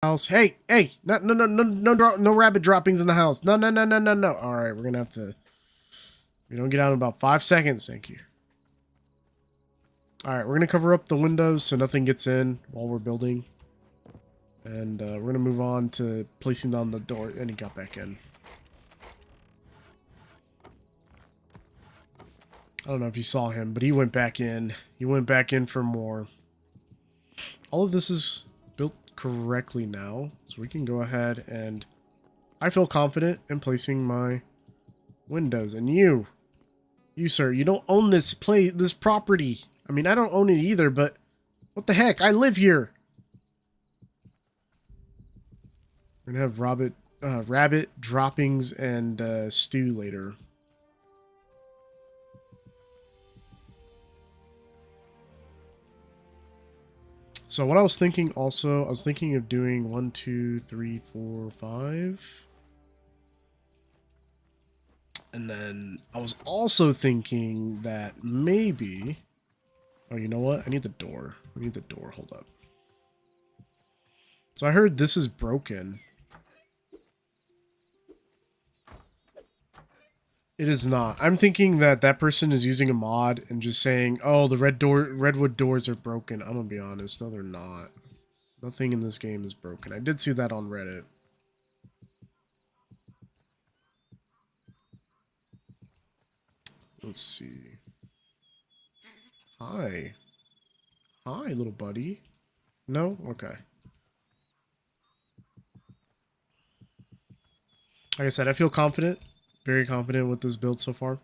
House. Hey, no rabbit droppings in the house. No. All right, we're gonna have to. We don't get out in about 5 seconds. Thank you. All right, we're gonna cover up the windows so nothing gets in while we're building, and we're gonna move on to placing down the door. And he got back in. I don't know if you saw him, but he went back in. He went back in for more. All of this is built correctly now, so we can go ahead and I feel confident in placing my windows. And you sir, you don't own this property. I mean, I don't own it either, but what the heck? I live here. We're gonna have rabbit droppings and stew later. So what I was thinking also, I was thinking of doing 1, 2, 3, 4, 5. And then I was also thinking that maybe... Oh, you know what? I need the door. We need the door. Hold up. So I heard this is broken. It is not. I'm thinking that that person is using a mod and just saying, oh, the redwood doors are broken. I'm gonna be honest. No, they're not. Nothing in this game is broken. I did see that on Reddit. Let's see. Hi. Hi, little buddy. No? Okay. Like I said, I feel confident. Very confident with this build so far.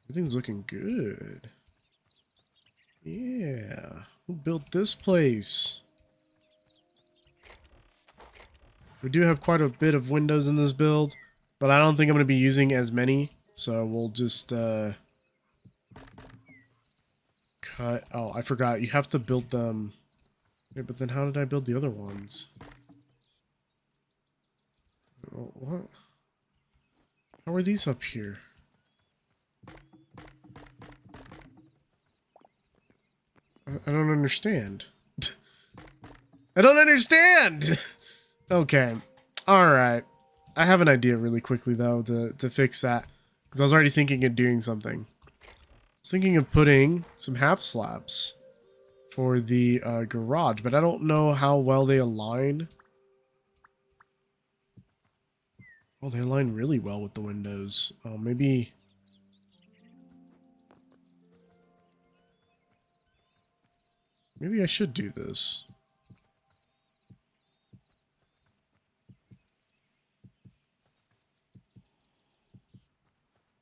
Everything's looking good. Yeah. Who built this place? We do have quite a bit of windows in this build, but I don't think I'm going to be using as many. So we'll just cut. Oh, I forgot. You have to build them. Wait, but then how did I build the other ones? Oh, what? How are these up here? I don't understand. I don't understand! Okay. Alright. I have an idea really quickly, though, to fix that. Because I was already thinking of doing something. I was thinking of putting some half slabs for the garage, but I don't know how well they align. Oh, they align really well with the windows. Oh, maybe... Maybe I should do this.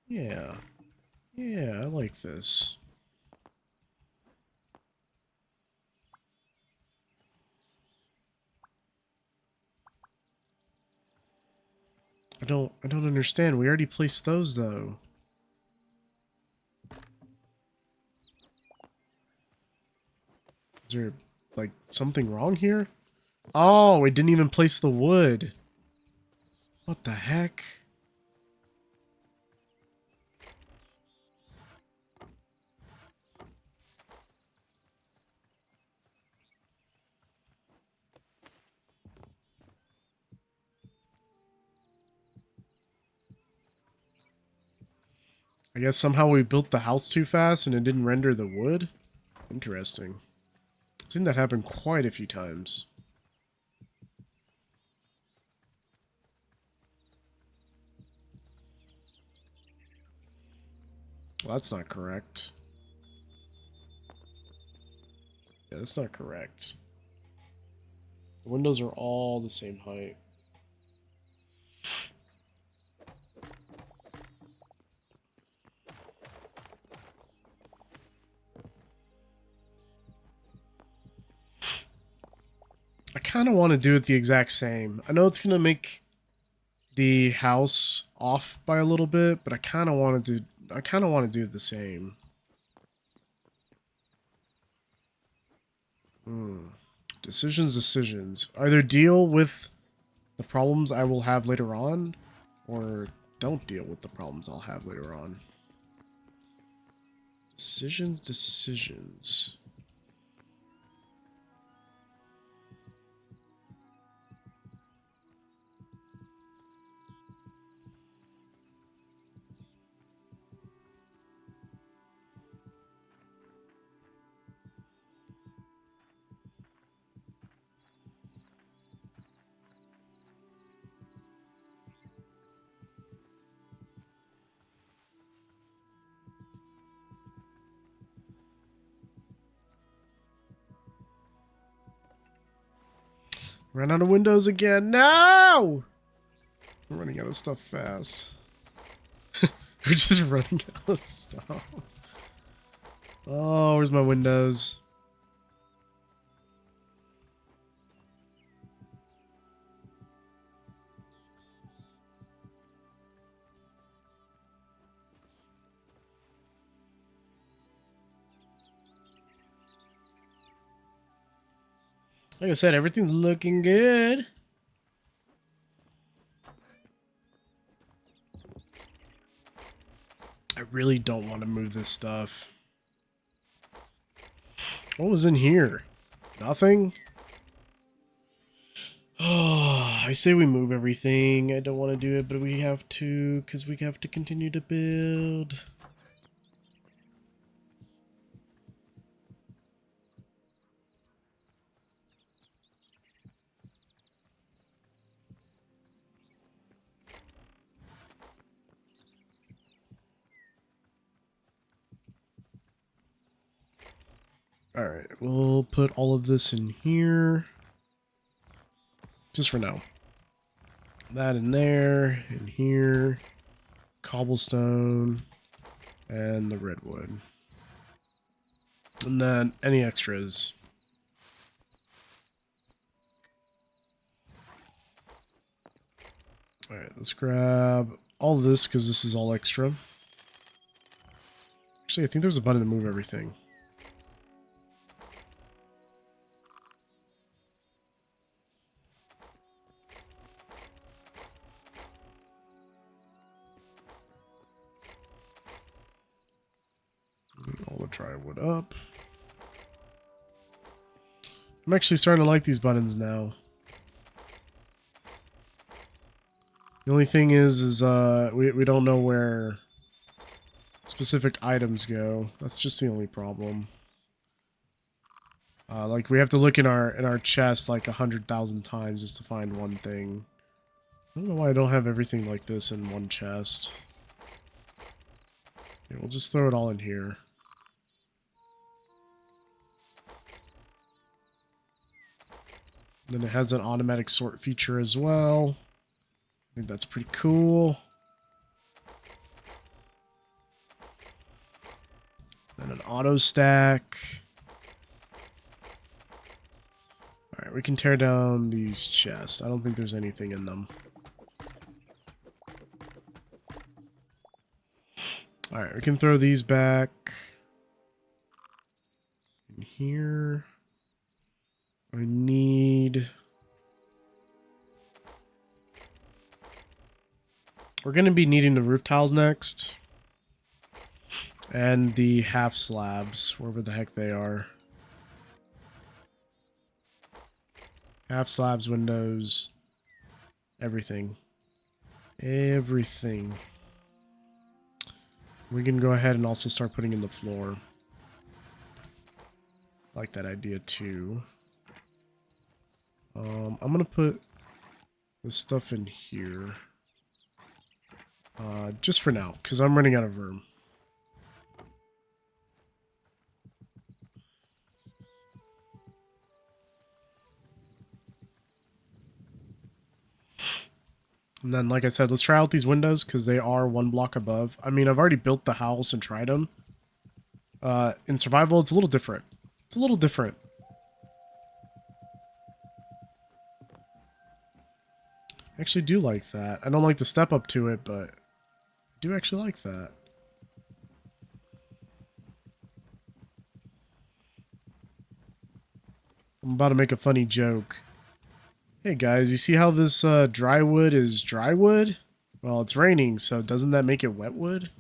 Yeah. Yeah, I like this. I don't understand. We already placed those, though. Is there, like, something wrong here? Oh, we didn't even place the wood. What the heck? I guess somehow we built the house too fast and it didn't render the wood? Interesting. I've seen that happen quite a few times. Well, that's not correct. Yeah, that's not correct. The windows are all the same height. I kind of want to do it the exact same. I know it's going to make the house off by a little bit, but I kind of want to do it the same. Decisions. Either deal with the problems I will have later on, or don't deal with the problems I'll have later on. Decisions. Ran out of windows again. No! I'm running out of stuff fast. We're just running out of stuff. Oh, where's my windows? Like I said, everything's looking good. I really don't want to move this stuff. What was in here? Nothing? Oh, I say we move everything. I don't want to do it, but we have to, because we have to continue to build. Alright, we'll put all of this in here. Just for now. That in there, in here, cobblestone, and the redwood. And then any extras. Alright, let's grab all of this because this is all extra. Actually, I think there's a button to move everything. All the dry wood up. I'm actually starting to like these buttons now. The only thing is we don't know where specific items go. That's just the only problem. Like we have to look in our chest like 100,000 times just to find one thing. I don't know why I don't have everything like this in one chest. Okay, we'll just throw it all in here. Then it has an automatic sort feature as well. I think that's pretty cool. And an auto stack. Alright, we can tear down these chests. I don't think there's anything in them. Alright, we can throw these back. In here. I need... We're going to be needing the roof tiles next. And the half slabs, wherever the heck they are. Half slabs, windows, everything. Everything. We can go ahead and also start putting in the floor. I like that idea too. I'm going to put this stuff in here. Just for now, because I'm running out of room. And then, like I said, let's try out these windows, because they are one block above. I mean, I've already built the house and tried them. In survival, it's a little different. It's a little different. I actually do like that. I don't like the step up to it, but I do actually like that. I'm about to make a funny joke. Hey guys, you see how this dry wood is dry wood? Well, it's raining, so doesn't that make it wet wood?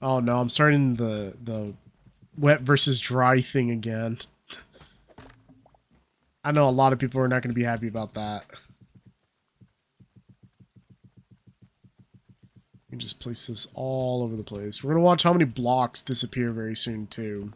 Oh no, I'm starting the wet versus dry thing again. I know a lot of people are not going to be happy about that. You can just place this all over the place. We're going to watch how many blocks disappear very soon, too.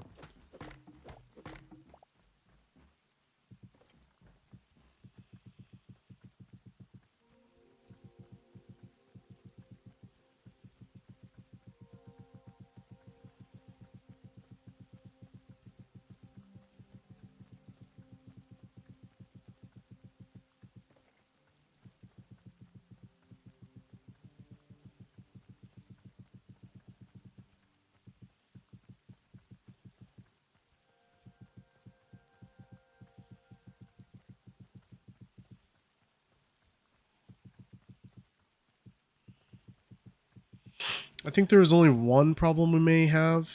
I think there is only one problem we may have,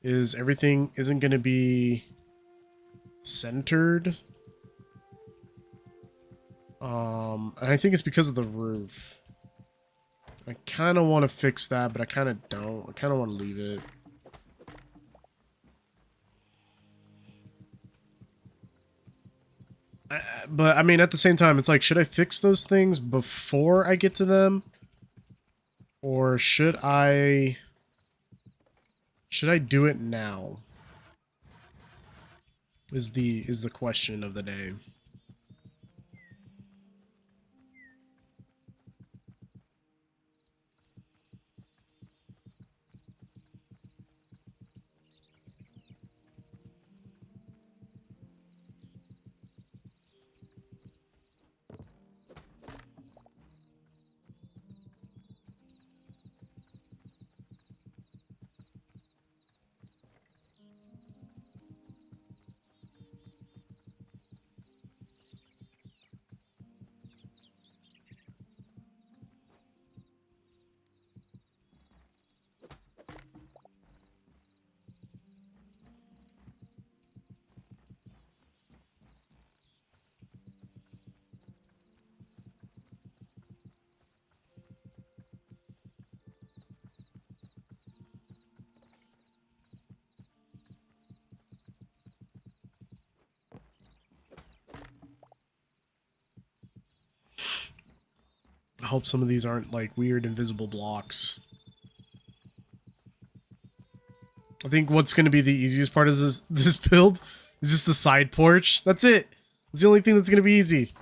is everything isn't going to be centered. And I think it's because of the roof. I kind of want to fix that, but I kind of don't. I kind of want to leave it. But I mean, at the same time, it's like, should I fix those things before I get to them? Or should I do it now? Is the question of the day. I hope some of these aren't like weird invisible blocks. I think what's going to be the easiest part of this build is just the side porch. That's it. It's the only thing that's going to be easy.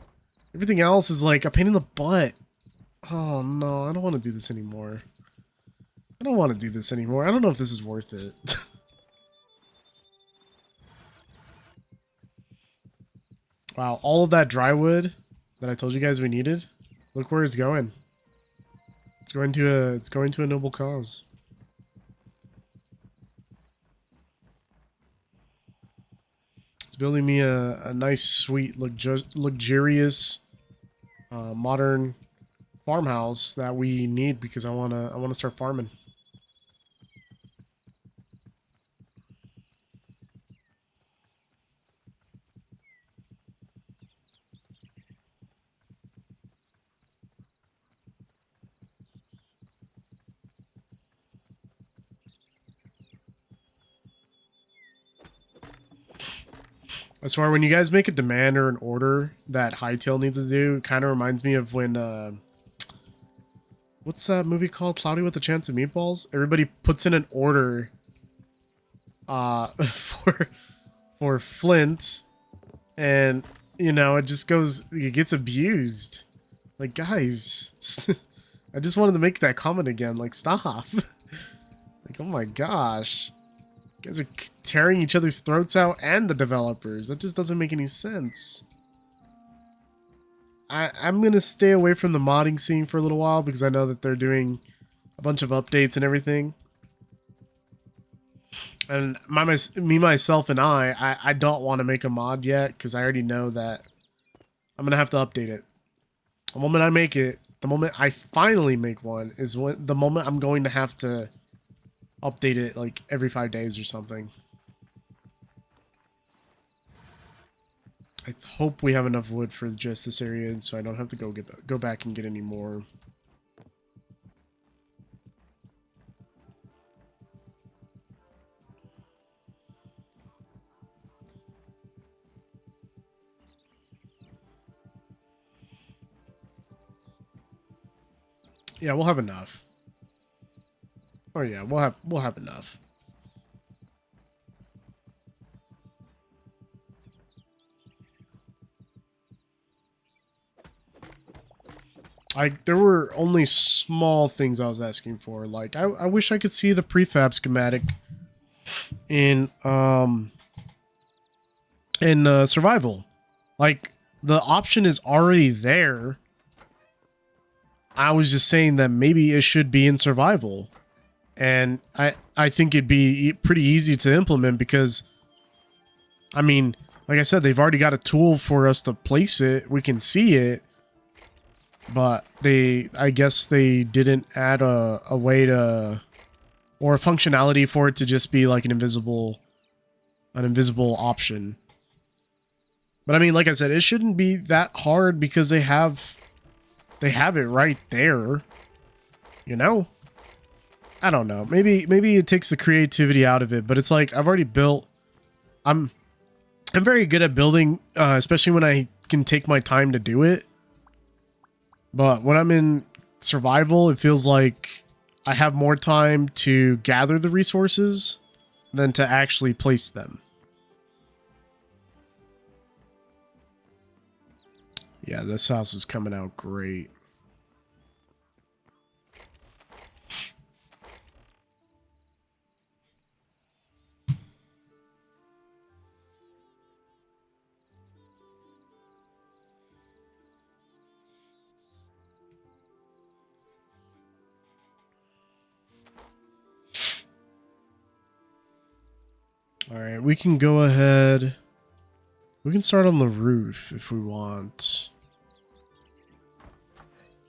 Everything else is like a pain in the butt. Oh no, I don't want to do this anymore. I don't want to do this anymore. I don't know if this is worth it. Wow, all of that dry wood that I told you guys we needed. Look where it's going. It's going to a noble cause. It's building me a nice, sweet, luxurious, modern farmhouse that we need because I wanna start farming. I swear, when you guys make a demand or an order that Hytale needs to do, it kind of reminds me of when, what's that movie called? Cloudy with a Chance of Meatballs? Everybody puts in an order, for Flint, and, you know, it just goes, it gets abused. Like, guys, I just wanted to make that comment again. Like, stop. Like, oh my gosh. You guys are tearing each other's throats out and the developers. That just doesn't make any sense. I'm going to stay away from the modding scene for a little while because I know that they're doing a bunch of updates and everything. And myself, and I don't want to make a mod yet because I already know that I'm going to have to update it. The moment I make it, the moment I finally make one is the moment I'm going to have to update it like every 5 days or something. I hope we have enough wood for just this area so I don't have to go back and get any more. Yeah, we'll have enough. Oh yeah, we'll have enough. There were only small things I was asking for. Like I wish I could see the prefab schematic in survival. Like the option is already there. I was just saying that maybe it should be in survival. And I think it'd be pretty easy to implement because, I mean, like I said, they've already got a tool for us to place it. We can see it. but I guess they didn't add a way to, or a functionality for it to just be like an invisible option. But I mean, like I said, it shouldn't be that hard because they have it right there. You know? I don't know. Maybe it takes the creativity out of it, but it's like I've already built. I'm very good at building, especially when I can take my time to do it. But when I'm in survival, it feels like I have more time to gather the resources than to actually place them. Yeah, this house is coming out great. All right, we can go ahead. We can start on the roof if we want.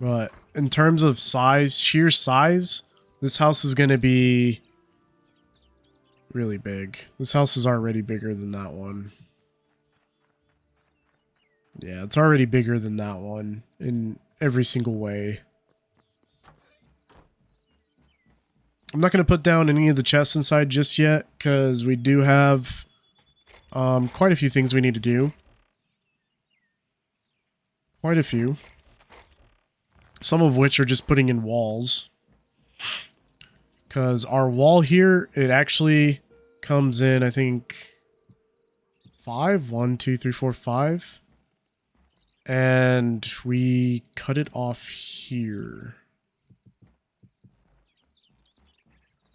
But in terms of size, sheer size, this house is going to be really big. This house is already bigger than that one. Yeah, it's already bigger than that one in every single way. I'm not going to put down any of the chests inside just yet because we do have quite a few things we need to do. Quite a few. Some of which are just putting in walls. Because our wall here, it actually comes in, I think, 5. 1, 2, 3, 4, 5. And we cut it off here.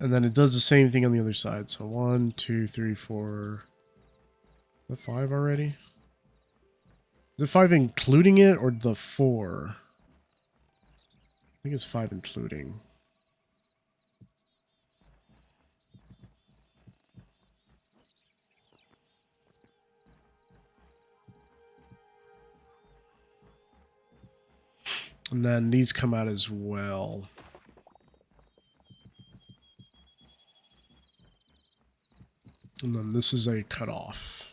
And then it does the same thing on the other side. So 1, 2, 3, 4... The 5 already? Is it 5 including it or the 4? I think it's 5 including. And then these come out as well. And then this is a cutoff.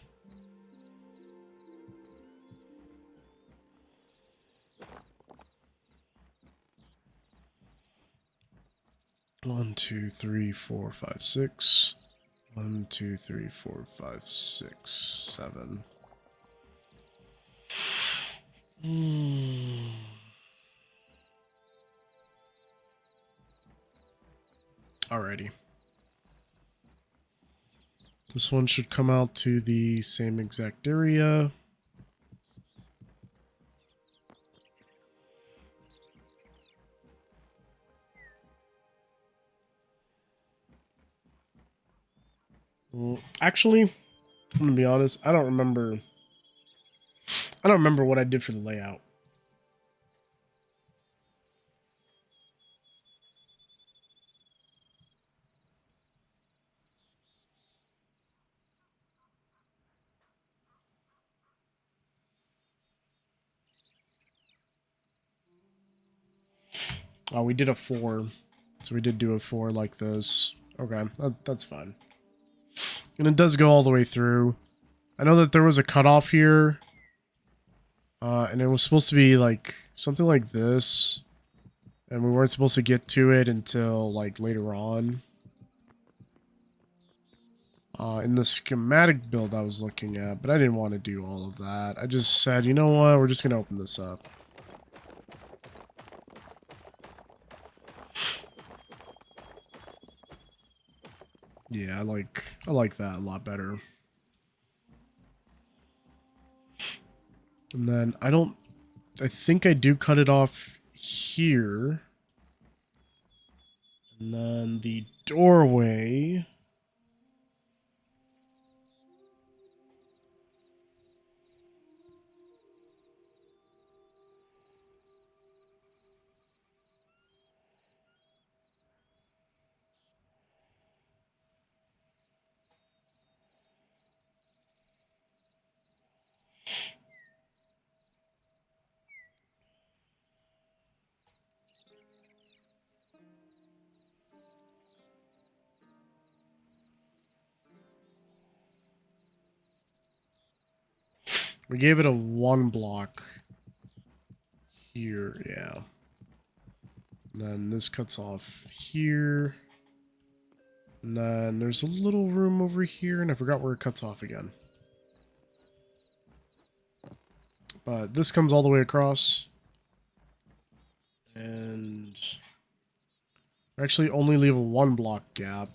One, 2, 3, 4, 5, 6. 1, 2, 3, 4, 5, 6, 7. Alrighty. This one should come out to the same exact area. Actually, I'm gonna be honest, I don't remember what I did for the layout. Oh, we did a 4. So we did do a 4 like this. Okay, that's fine. And it does go all the way through. I know that there was a cutoff here. And it was supposed to be like something like this. And we weren't supposed to get to it until like later on. In the schematic build I was looking at, but I didn't want to do all of that. I just said, you know what, we're just going to open this up. Yeah, I like that a lot better. And then I think I do cut it off here. And then the doorway. We gave it a 1 block here, yeah. And then this cuts off here. And then there's a little room over here, and I forgot where it cuts off again. But this comes all the way across. And actually only leave a 1 block gap.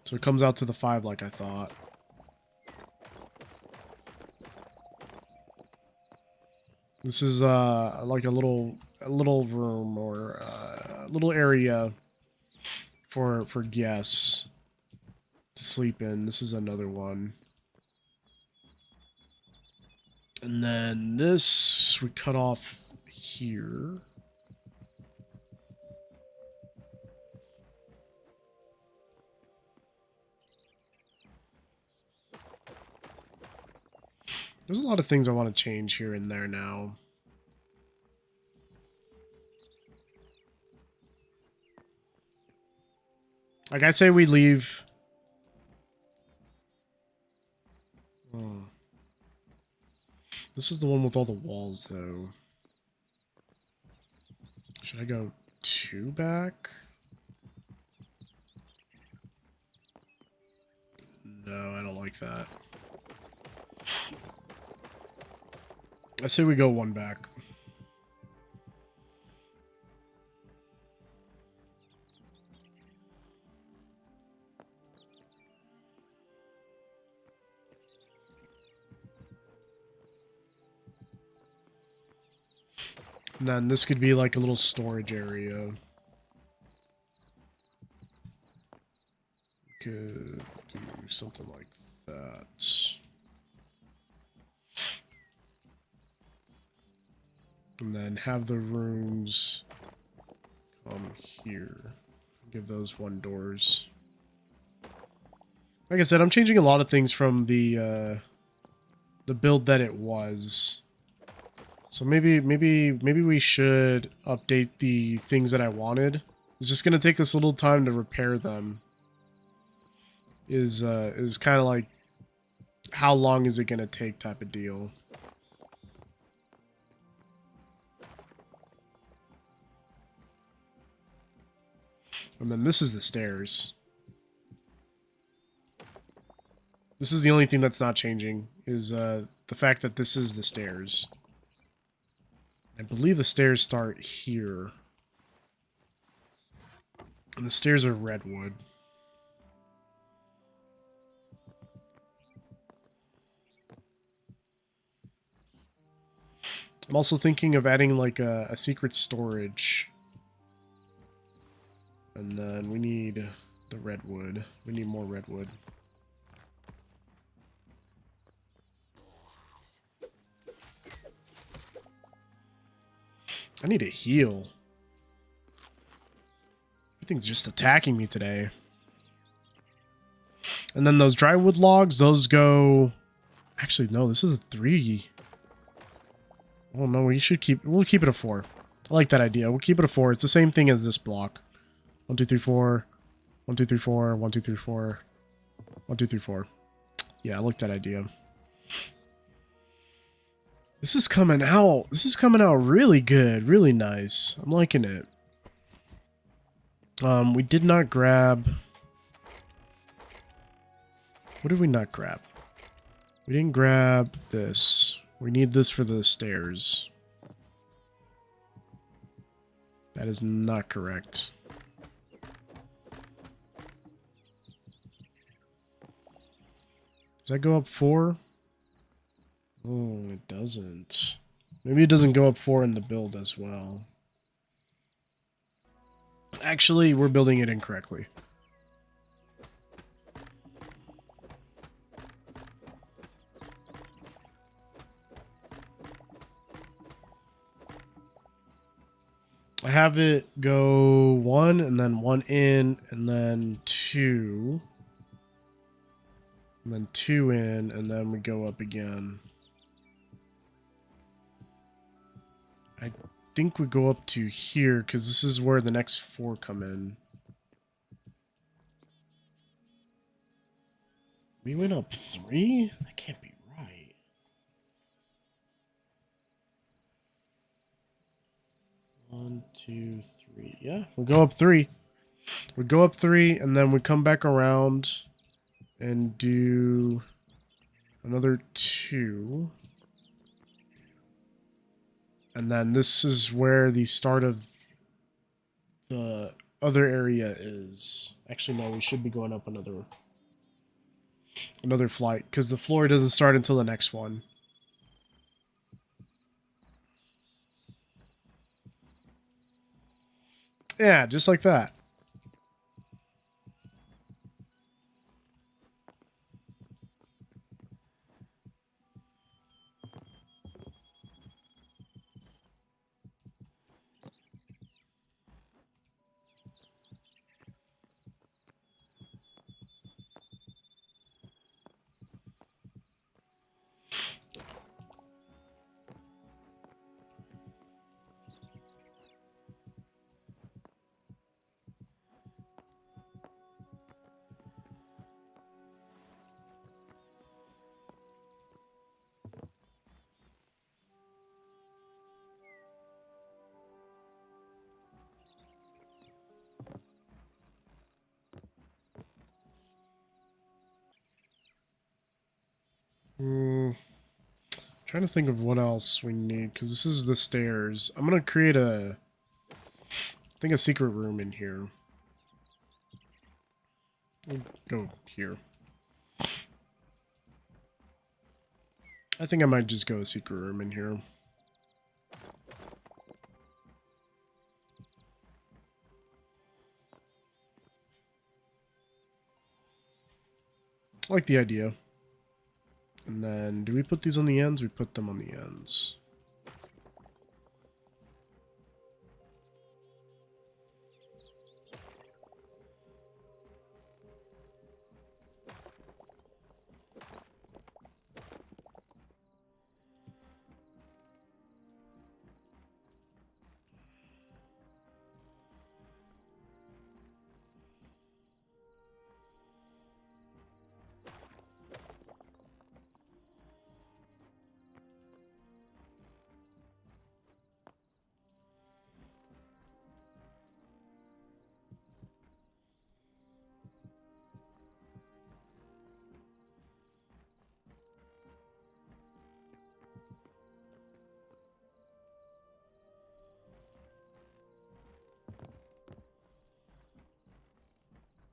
So it comes out to the 5 like I thought. This is like a little room or a little area for guests to sleep in. This is another one. And then this we cut off here. There's a lot of things I want to change here and there now. Like I say we leave... This is the one with all the walls, though. Should I go 2 back? No, I don't like that. I say we go 1 back. And then this could be like a little storage area. Could do something like that. And then have the rooms come here. Give those 1 doors. Like I said, I'm changing a lot of things from the build that it was. So maybe we should update the things that I wanted. It's just gonna take us a little time to repair them. Is kind of like how long is it gonna take type of deal. And then this is the stairs. This is the only thing that's not changing, is the fact that this is the stairs. I believe the stairs start here. And the stairs are redwood. I'm also thinking of adding like a secret storage. And then we need the redwood. We need more redwood. I need to heal. Everything's just attacking me today. And then those dry wood logs, those go... Actually, no, this is a 3. Oh no, we'll keep it a 4. I like that idea. We'll keep it a 4. It's the same thing as this block. 1, 2, 3, 4. 1, 2, 3, 4. 1, 2, 3, 4. 1, 2, 3, 4. Yeah, I like that idea. This is coming out. This is coming out really good. Really nice. I'm liking it. We did not grab... What did we not grab? We didn't grab this. We need this for the stairs. That is not correct. Does that go up 4? Oh, it doesn't. Maybe it doesn't go up 4 in the build as well. Actually, we're building it incorrectly. I have it go 1, and then 1 in, and then 2. And then 2 in, and then we go up again. I think we go up to here, because this is where the next 4 come in. We went up 3? That can't be right. 1, 2, 3. Yeah, we go up 3. We go up 3, and then we come back around and do another 2. And then this is where the start of the other area is. Actually, no, we should be going up another flight, because the floor doesn't start until the next one. Yeah, just like that. Trying to think of what else we need, because this is the stairs. I'm gonna create a secret room in here. We'll go here. I think I might just go a secret room in here. I like the idea. And then, do we put these on the ends? We put them on the ends.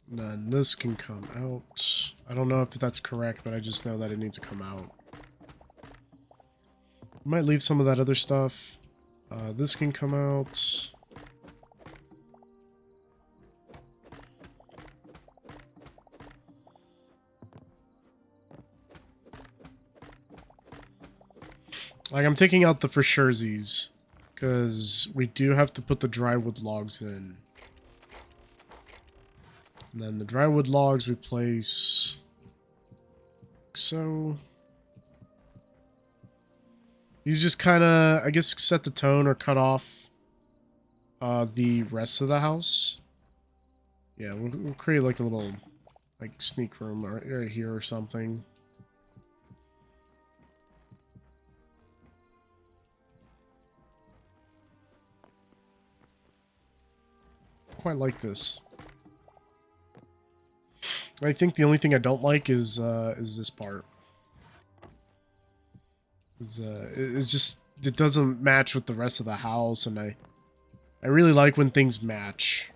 And then this can come out. I don't know if that's correct, but I just know that it needs to come out. Might leave some of that other stuff. This can come out. Like, I'm taking out the for surezies, because we do have to put the drywood logs in. And then the drywood logs we place like so. These just kind of, I guess, set the tone or cut off the rest of the house. Yeah, we'll create like a little like sneak room right here or something. Quite like this. I think the only thing I don't like is this part. It's just, it doesn't match with the rest of the house, and I really like when things match.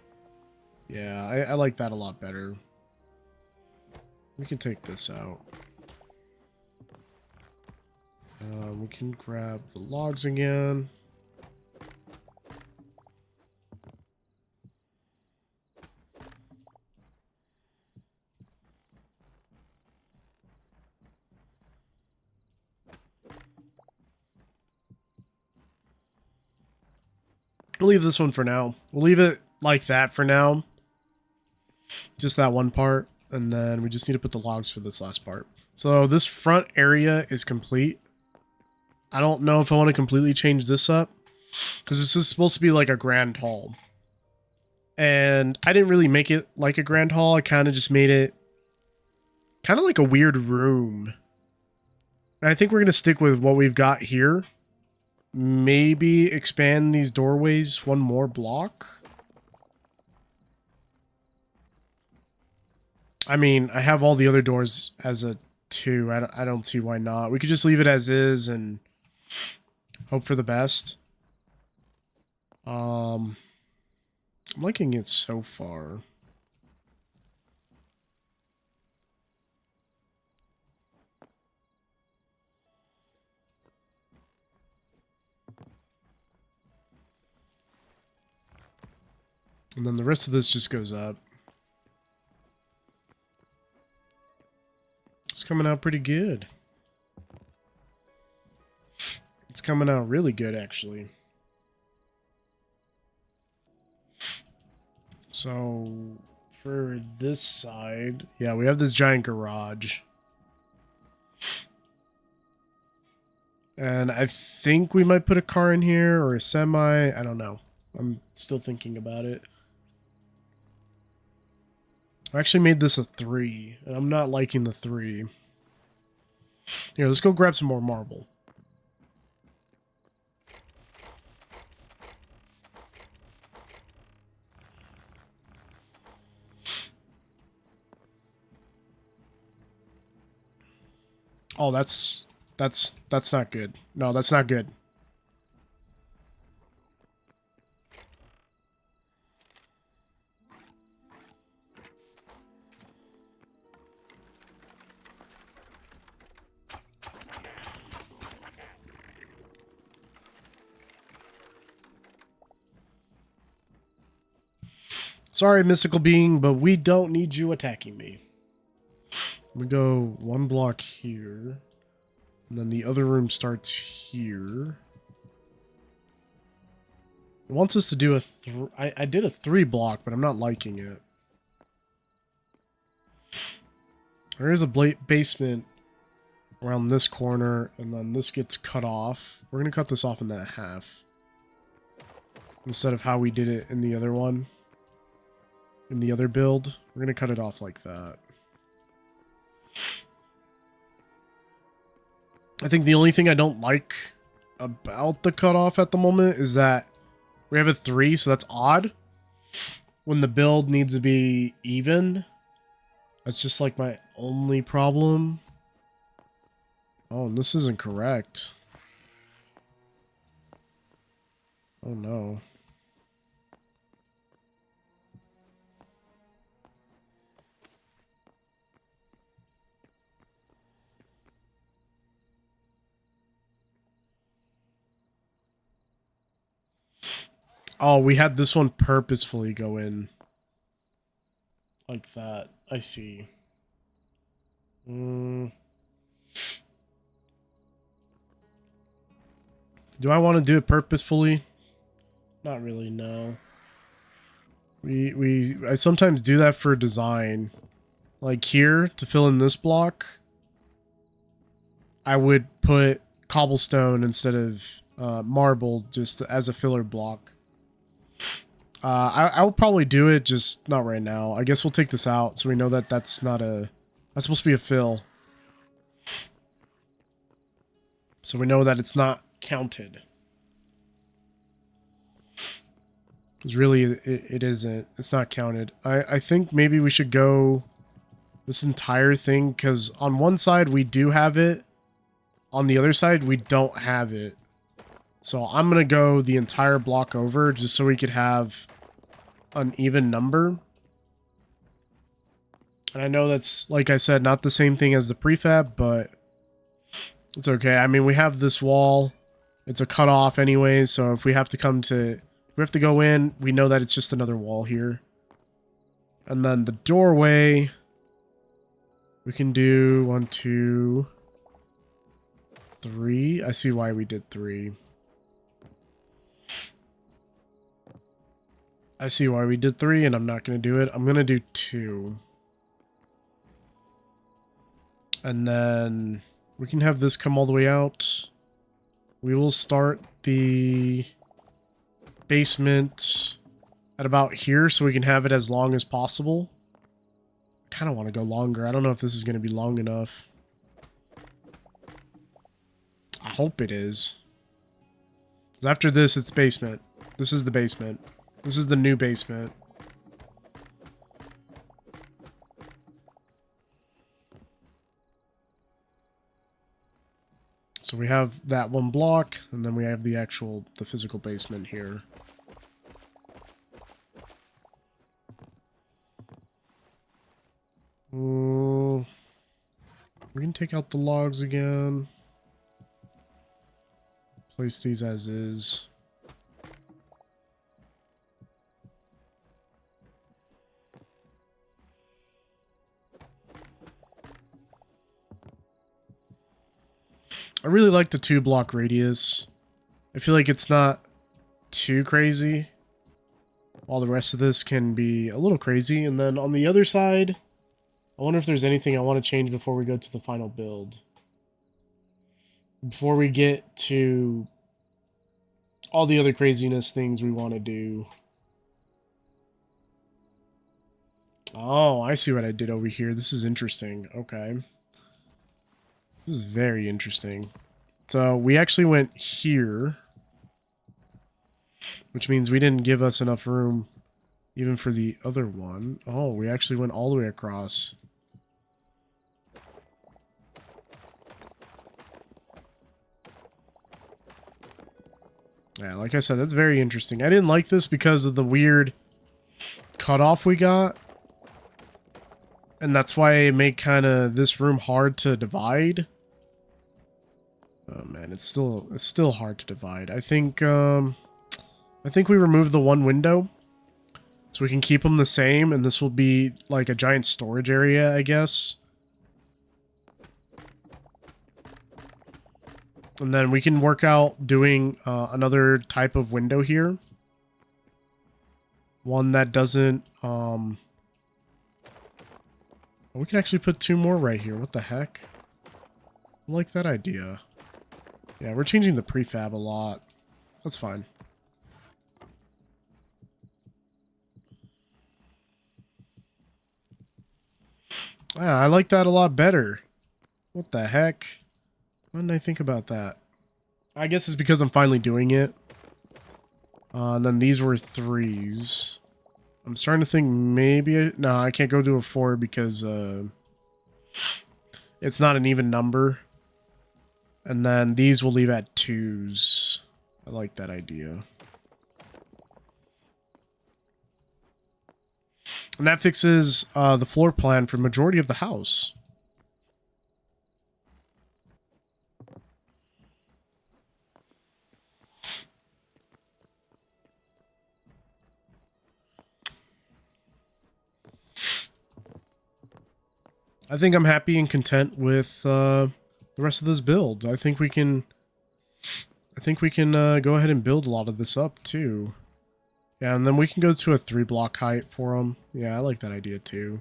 Yeah, I like that a lot better. We can take this out. We can grab the logs again. We'll leave this one for now. We'll leave it like that for now. Just that one part. And then we just need to put the logs for this last part. So this front area is complete. I don't know if I want to completely change this up, because this is supposed to be like a grand hall. And I didn't really make it like a grand hall. I kind of just made it kind of like a weird room. And I think we're going to stick with what we've got here. maybe expand these doorways one more block. I mean, I have all the other doors as a 2. I don't see why not. We could just leave it as is and hope for the best. I'm liking it so far. And then the rest of this just goes up. It's coming out pretty good. It's coming out really good, actually. So, for this side, yeah, we have this giant garage. And I think we might put a car in here or a semi. I don't know. I'm still thinking about it. I actually made this a 3, and I'm not liking the 3. Here, let's go grab some more marble. Oh, that's not good. No, that's not good. Sorry, mystical being, but we don't need you attacking me. We go 1 block here. And then the other room starts here. It wants us to do a I did a 3 block, but I'm not liking it. There is a basement around this corner, and then this gets cut off. We're going to cut this off in that half. Instead of how we did it in the other one. In the other build, we're going to cut it off like that. I think the only thing I don't like about the cutoff at the moment is that we have a 3, so that's odd. When the build needs to be even. That's just like my only problem. Oh, and this isn't correct. Oh no. Oh, we had this one purposefully go in. Like that. I see. Do I want to do it purposefully? Not really, no. I sometimes do that for design. Like here, to fill in this block, I would put cobblestone instead of marble just as a filler block. I'll probably do it, just not right now. I guess we'll take this out so we know that that's not a... That's supposed to be a fill. So we know that it's not counted. Because really, it isn't. It's not counted. I think maybe we should go this entire thing, because on one side we do have it. On the other side, we don't have it. So I'm going to go the entire block over just so we could have an even number. And I know that's, like I said, not the same thing as the prefab, but it's okay. I mean, we have this wall. It's a cutoff anyways, so if we have to go in, we know that it's just another wall here. And then the doorway, we can do 1, 2, 3. I see why we did 3. I see why we did 3, and I'm not going to do it. I'm going to do 2. And then we can have this come all the way out. We will start the basement at about here so we can have it as long as possible. I kind of want to go longer. I don't know if this is going to be long enough. I hope it is. After this, it's basement. This is the basement. This is the new basement. So we have that one block, and then we have the physical basement here. Ooh. We can take out the logs again. Place these as is. I really like the 2-block radius. I feel like it's not too crazy, while the rest of this can be a little crazy. And then on the other side, I wonder if there's anything I want to change before we go to the final build. Before we get to all the other craziness things we want to do. Oh, I see what I did over here. This is interesting. Okay. This is very interesting. So we actually went here, which means we didn't give us enough room even for the other one. Oh, we actually went all the way across. Yeah, like I said, that's very interesting. I didn't like this because of the weird cutoff we got. And that's why it made kind of this room hard to divide. Oh man, it's still hard to divide. I think we removed the one window, so we can keep them the same, and this will be like a giant storage area, I guess. And then we can work out doing another type of window here. One that doesn't we can actually put 2 more right here. What the heck? I like that idea. Yeah, we're changing the prefab a lot. That's fine. Yeah, I like that a lot better. What the heck? Why didn't I think about that? I guess it's because I'm finally doing it. And then these were 3s. I'm starting to think maybe... No, I can't go to a 4 because it's not an even number. And then these will leave at 2s. I like that idea. And that fixes the floor plan for majority of the house. I think I'm happy and content with the rest of this build. I think we can go ahead and build a lot of this up too. Yeah, and then we can go to a 3-block height for them. Yeah, I like that idea too.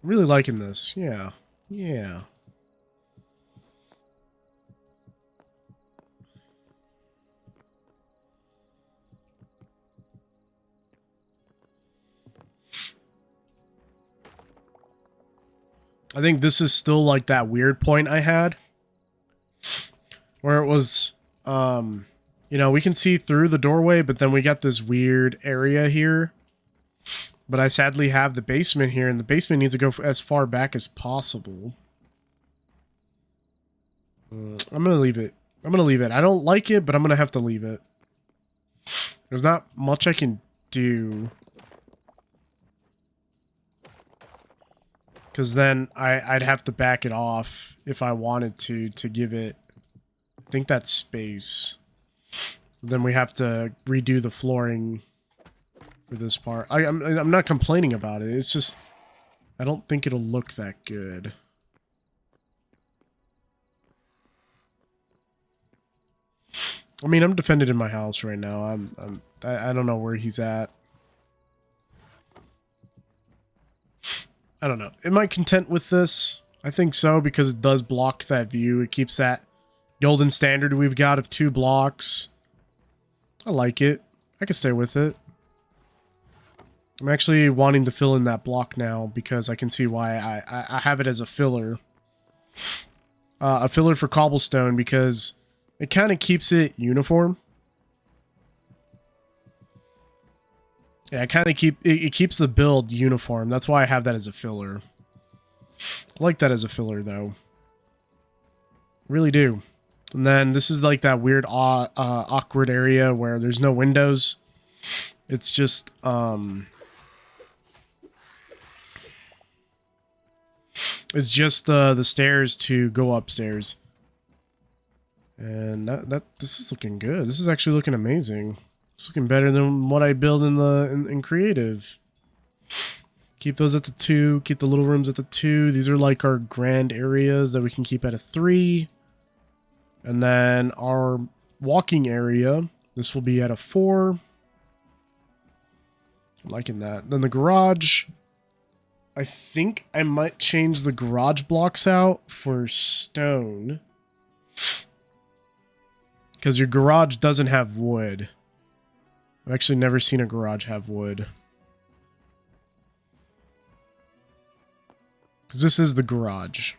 I'm really liking this. Yeah. Yeah. I think this is still like that weird point I had where it was, you know, we can see through the doorway, but then we got this weird area here. But I sadly have the basement here, and the basement needs to go as far back as possible. I'm going to leave it. I'm going to leave it. I don't like it, but I'm going to have to leave it. There's not much I can do. Because then I'd have to back it off if I wanted to give it, I think that's space. Then we have to redo the flooring for this part. I'm not complaining about it. It's just, I don't think it'll look that good. I mean, I'm defended in my house right now. I don't know where he's at. I don't know. Am I content with this? I think so, because it does block that view. It keeps that golden standard we've got of 2 blocks. I like it. I can stay with it. I'm actually wanting to fill in that block now because I can see why I have it as a filler. a filler for cobblestone because it kind of keeps it uniform. Yeah, it keeps the build uniform. That's why I have that as a filler. I like that as a filler though. Really do. And then this is like that weird awkward area where there's no windows. It's just the stairs to go upstairs. And this is looking good. This is actually looking amazing. It's looking better than what I build in creative. Keep those at the 2. Keep the little rooms at the 2. These are like our grand areas that we can keep at a 3. And then our walking area, this will be at a 4. I'm liking that. Then the garage, I think I might change the garage blocks out for stone. Because your garage doesn't have wood. I've actually never seen a garage have wood. Because this is the garage.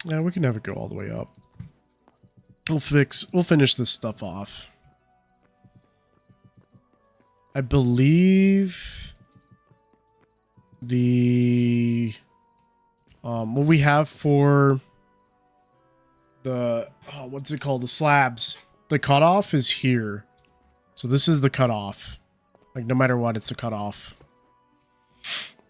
Yeah, we can have it go all the way up. We'll finish this stuff off. I believe the what we have for the what's it called? The slabs. The cutoff is here. So this is the cutoff. Like no matter what, it's the cutoff.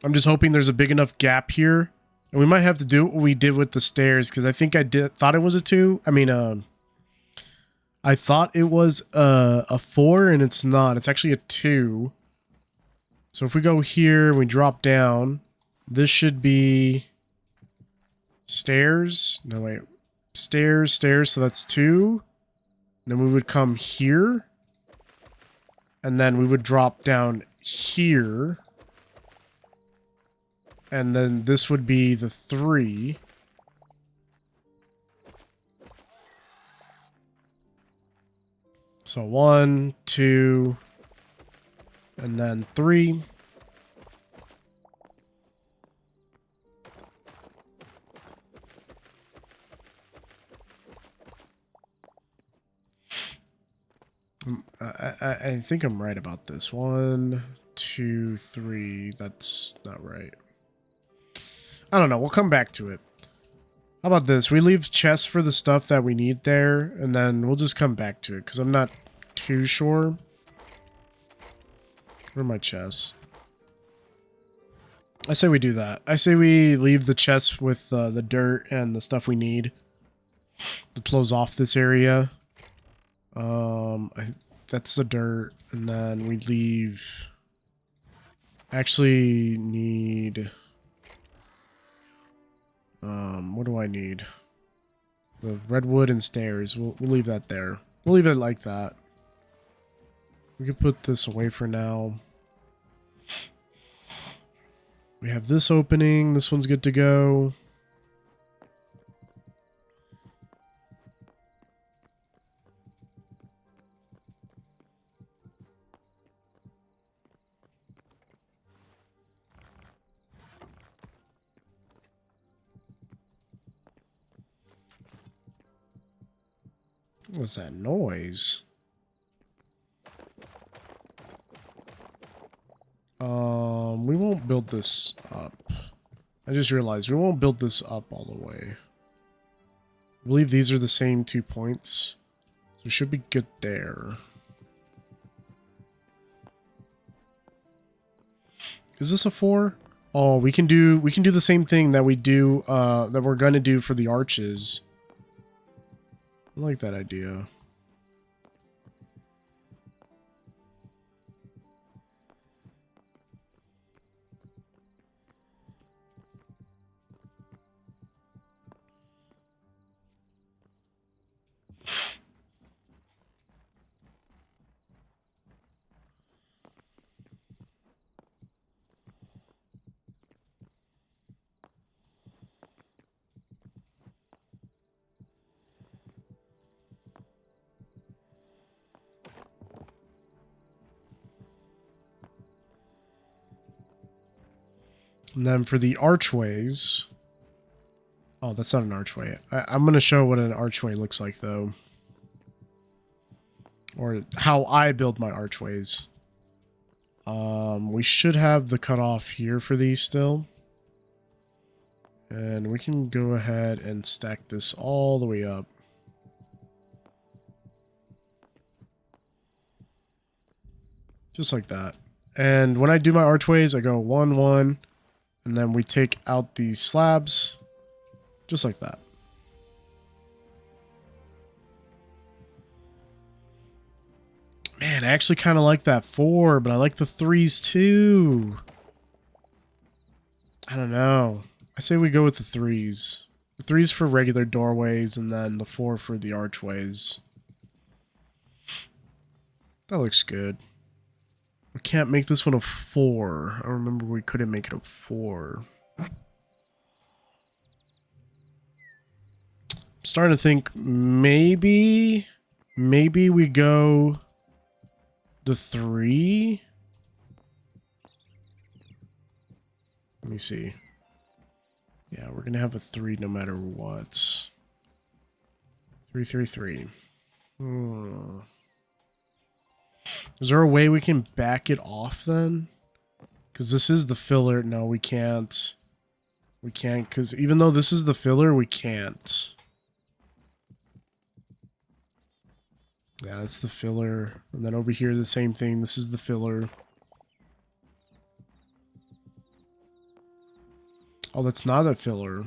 I'm just hoping there's a big enough gap here. And we might have to do what we did with the stairs, because I think thought it was a 2. I mean, I thought it was a 4, and it's not. It's actually a 2. So if we go here, we drop down. This should be stairs. No, wait. Stairs, so that's 2. And then we would come here. And then we would drop down here. And then this would be the 3. So 1, 2, and then 3. I think I'm right about this. 1, 2, 3. That's not right. I don't know. We'll come back to it. How about this? We leave chests for the stuff that we need there, and then we'll just come back to it, because I'm not too sure. Where are my chests? I say we do that. I say we leave the chests with the dirt and the stuff we need to close off this area. That's the dirt, and then we leave... Actually need... what do I need? The redwood and stairs. We'll leave that there. We'll leave it like that. We can put this away for now. We have this opening. This one's good to go. What's that noise? We won't build this up. I just realized we won't build this up all the way. I believe these are the same 2 points. So we should be good there. Is this a 4? Oh, we can do the same thing that we do that we're gonna do for the arches. I like that idea. And then for the archways... Oh, that's not an archway. I'm going to show what an archway looks like, though. Or how I build my archways. We should have the cutoff here for these still. And we can go ahead and stack this all the way up. Just like that. And when I do my archways, I go 1, 1, and then we take out these slabs. Just like that. Man, I actually kind of like that 4, but I like the 3s too. I don't know. I say we go with the 3s. The 3s for regular doorways, and then the 4 for the archways. That looks good. We can't make this one a 4. I remember we couldn't make it a 4. I'm starting to think maybe we go the 3. Let me see. Yeah, we're gonna have a 3 no matter what. 3, 3, 3. Is there a way we can back it off then? Because this is the filler. No, we can't. We can't, because even though this is the filler, we can't. Yeah, that's the filler. And then over here, the same thing. This is the filler. Oh, that's not a filler.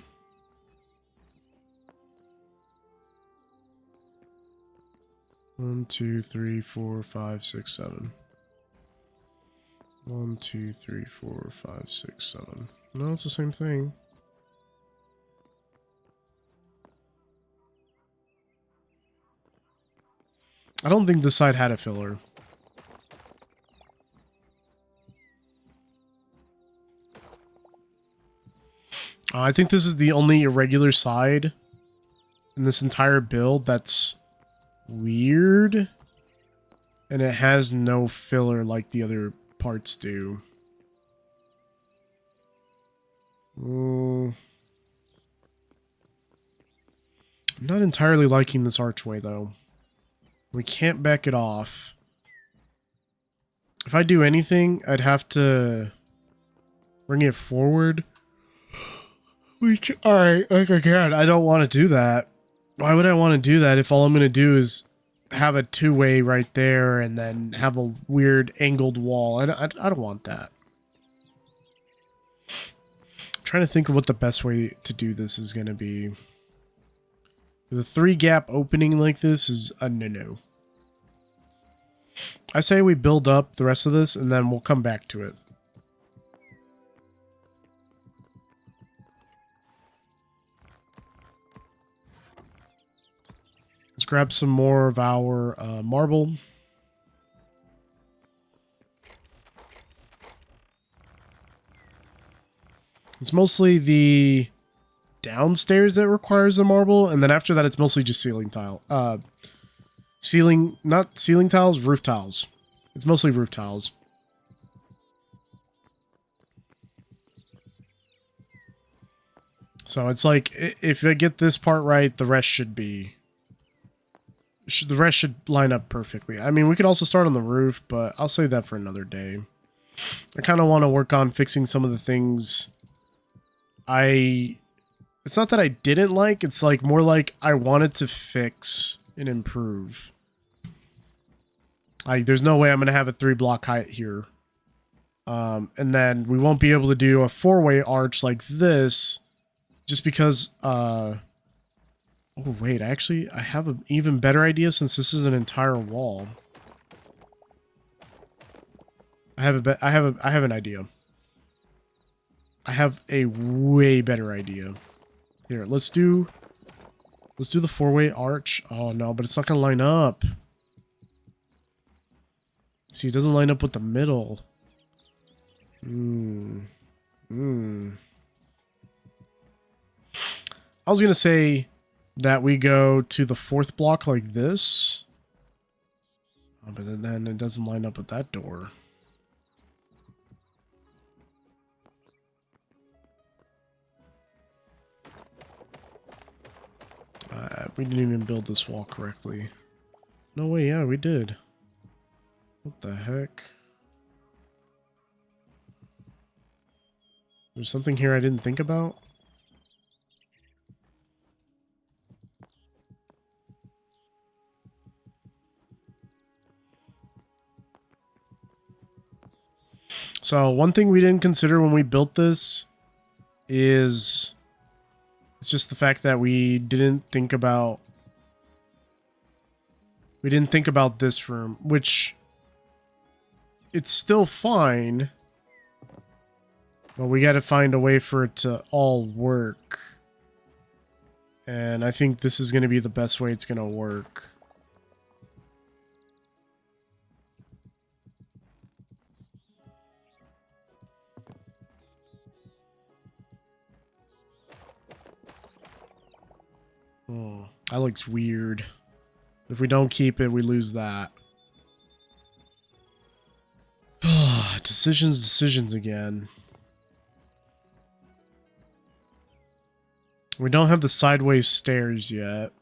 One, 2, 3, 4, 5, 6, 7. 1, 2, 3, 4, 5, 6, 7. No, it's the same thing. I don't think this side had a filler. I think this is the only irregular side in this entire build that's weird. And it has no filler like the other parts do. I'm not entirely liking this archway, though. We can't back it off. If I do anything, I'd have to bring it forward. Alright, like again, I don't want to do that. Why would I want to do that if all I'm going to do is have a 2-way right there and then have a weird angled wall? I don't want that. I'm trying to think of what the best way to do this is going to be. The 3-gap opening like this is a no-no. I say we build up the rest of this and then we'll come back to it. Let's grab some more of our marble. It's mostly the downstairs that requires the marble, and then after that it's mostly just ceiling tile. Not ceiling tiles, roof tiles. It's mostly roof tiles. So it's like, if I get this part right, the rest should be... the rest should line up perfectly. I mean, we could also start on the roof, but I'll save that for another day. I kind of want to work on fixing some of the things it's not that I didn't like, it's like more like I wanted to fix and improve. There's no way I'm going to have a 3-block height here. And then we won't be able to do a 4-way arch like this just because, oh wait, I have an even better idea since this is an entire wall. I have an idea. I have a way better idea. Here, let's do the 4-way arch. Oh no, but it's not gonna line up. See, it doesn't line up with the middle. I was gonna say that we go to the 4th block like this. Oh, but then it doesn't line up with that door. We didn't even build this wall correctly. No way, yeah, we did. What the heck? There's something here I didn't think about? So one thing we didn't consider when we built this is it's just the fact that we didn't think about this room, which it's still fine, but we got to find a way for it to all work. And I think this is going to be the best way it's going to work. Oh, that looks weird. If we don't keep it, we lose that. Decisions again. We don't have the sideways stairs yet.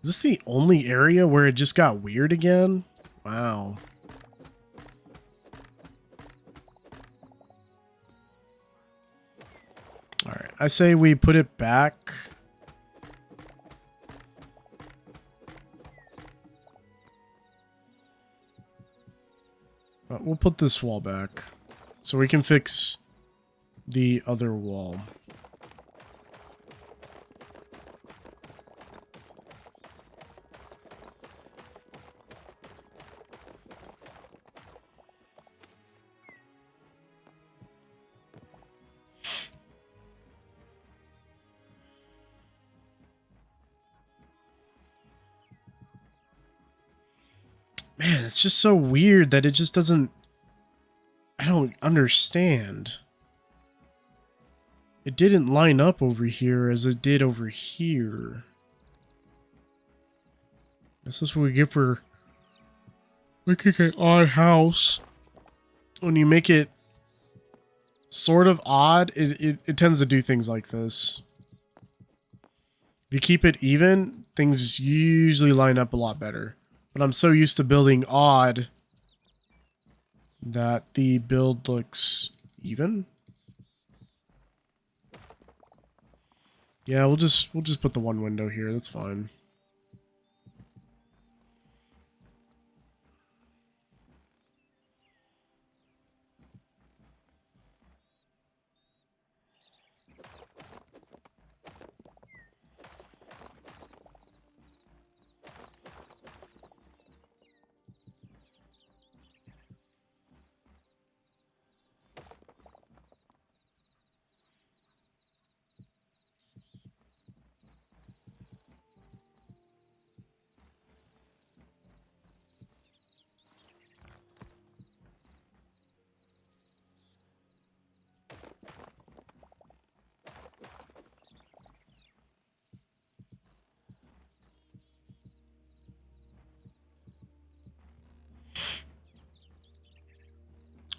Is this the only area where it just got weird again? Wow. Alright, I say we put it back. We'll put this wall back so we can fix the other wall. Man, it's just so weird that it just doesn't... I don't understand. It didn't line up over here as it did over here. This is what we get for making an odd house. When you make it sort of odd, it tends to do things like this. If you keep it even, things usually line up a lot better. But I'm so used to building odd that the build looks even. Yeah, we'll just put the one window here. That's fine.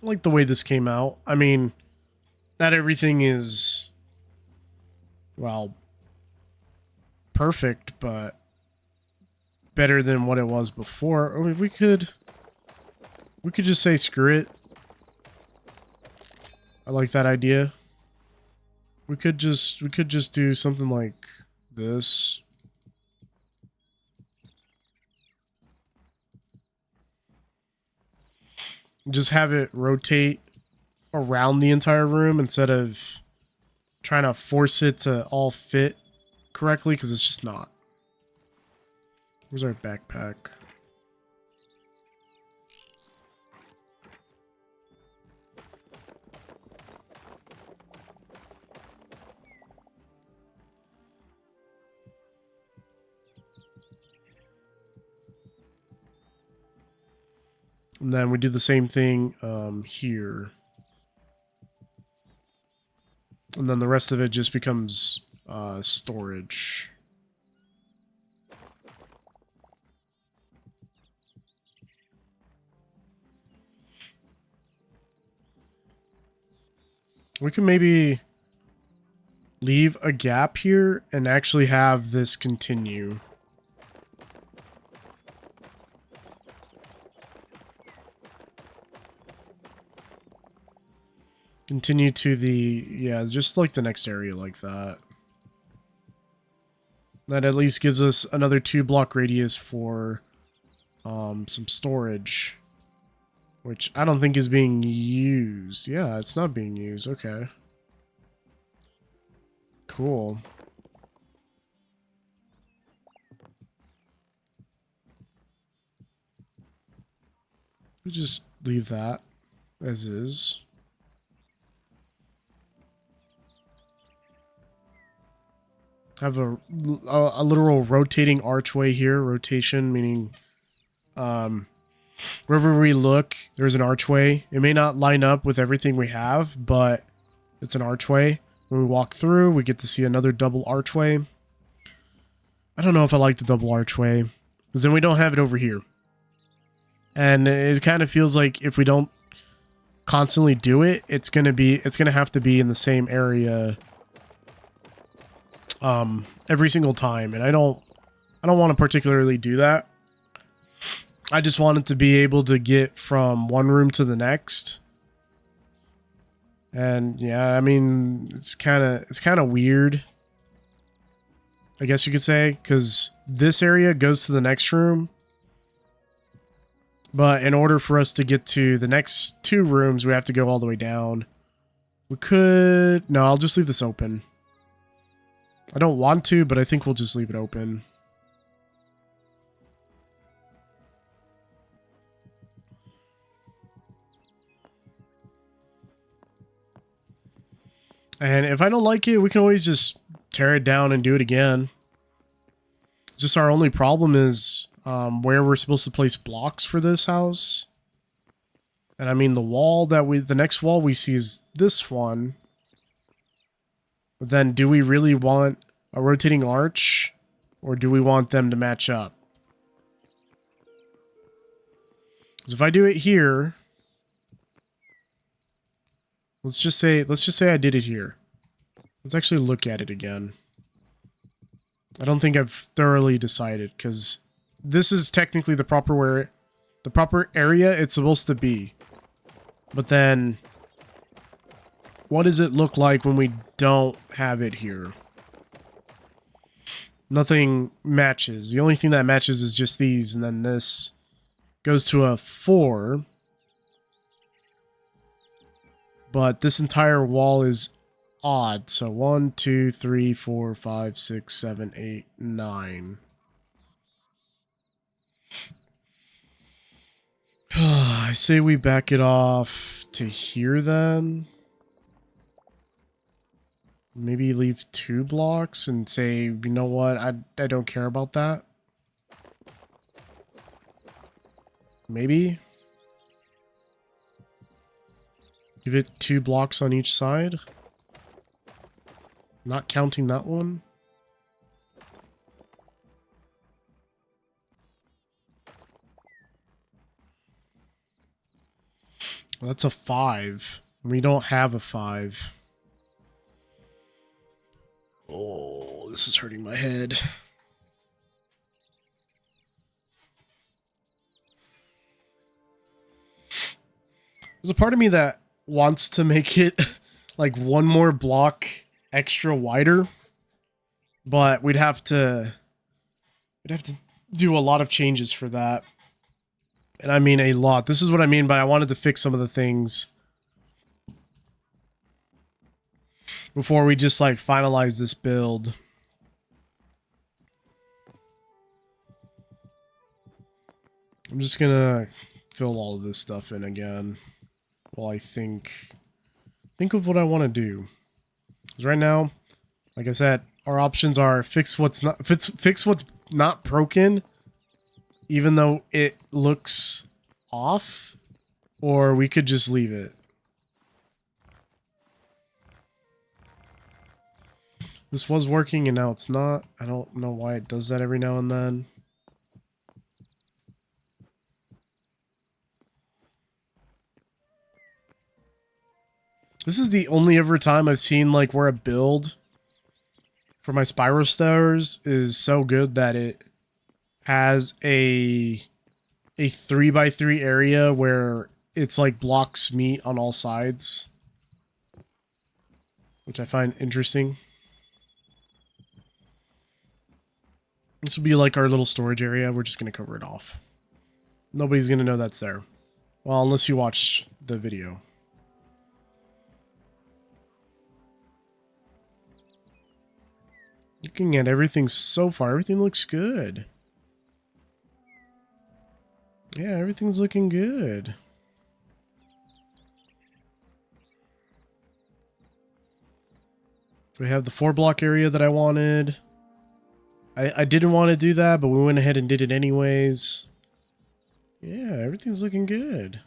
I like the way this came out. I mean, not everything is, well, perfect, but better than what it was before. I mean, we could just say screw it. I like that idea. We could just do something like this. Just have it rotate around the entire room instead of trying to force it to all fit correctly, because it's just not. Where's our backpack? And then we do the same thing here. And then the rest of it just becomes storage. We can maybe leave a gap here and actually have this continue. Continue to the, yeah, just like the next area like that. That at least gives us another 2-block radius for some storage. Which I don't think is being used. Yeah, it's not being used. Okay. Cool. We'll just leave that as is. Have a literal rotating archway here. Rotation meaning wherever we look, there's an archway. It may not line up with everything we have, but it's an archway. When we walk through, we get to see another double archway. I don't know if I like the double archway, because then we don't have it over here. And it kind of feels like if we don't constantly do it, it's gonna have to be in the same area every single time, and I don't want to particularly do that. I just want it to be able to get from one room to the next. And yeah, I mean, it's kind of weird, I guess you could say, because this area goes to the next room. But in order for us to get to the next 2 rooms, we have to go all the way down. We could... No, I'll just leave this open. I don't want to, but I think we'll just leave it open. And if I don't like it, we can always just tear it down and do it again. Just our only problem is where we're supposed to place blocks for this house. And I mean, the next wall we see is this one. But then do we really want a rotating arch? Or do we want them to match up? Because if I do it here... Let's just say I did it here. Let's actually look at it again. I don't think I've thoroughly decided, because this is technically the proper area it's supposed to be. But then, what does it look like when we don't have it here? Nothing matches. The only thing that matches is just these, and then this goes to a 4. But this entire wall is odd. So 1, 2, 3, 4, 5, 6, 7, 8, 9. I say we back it off to here then. Maybe leave 2 blocks and say, you know what, I don't care about that. Maybe. Give it 2 blocks on each side. Not counting that one. Well, that's a 5. We don't have a 5. Oh, this is hurting my head. There's a part of me that wants to make it like 1 more block extra wider, but we'd have to do a lot of changes for that. And I mean a lot. This is what I mean by I wanted to fix some of the things before we just like finalize this build. I'm just gonna fill all of this stuff in again while I think of what I want to do. Because right now, like I said, our options are fix what's not broken, even though it looks off, or we could just leave it. This was working and now it's not. I don't know why it does that every now and then. This is the only ever time I've seen like where a build for my Spyro Stars is so good that it has a 3x3 area where it's like blocks meet on all sides, which I find interesting. This will be like our little storage area. We're just going to cover it off. Nobody's going to know that's there. Well, unless you watch the video. Looking at everything so far, everything looks good. Yeah, everything's looking good. We have the 4-block area that I wanted. I didn't want to do that, but we went ahead and did it anyways. Yeah, everything's looking good.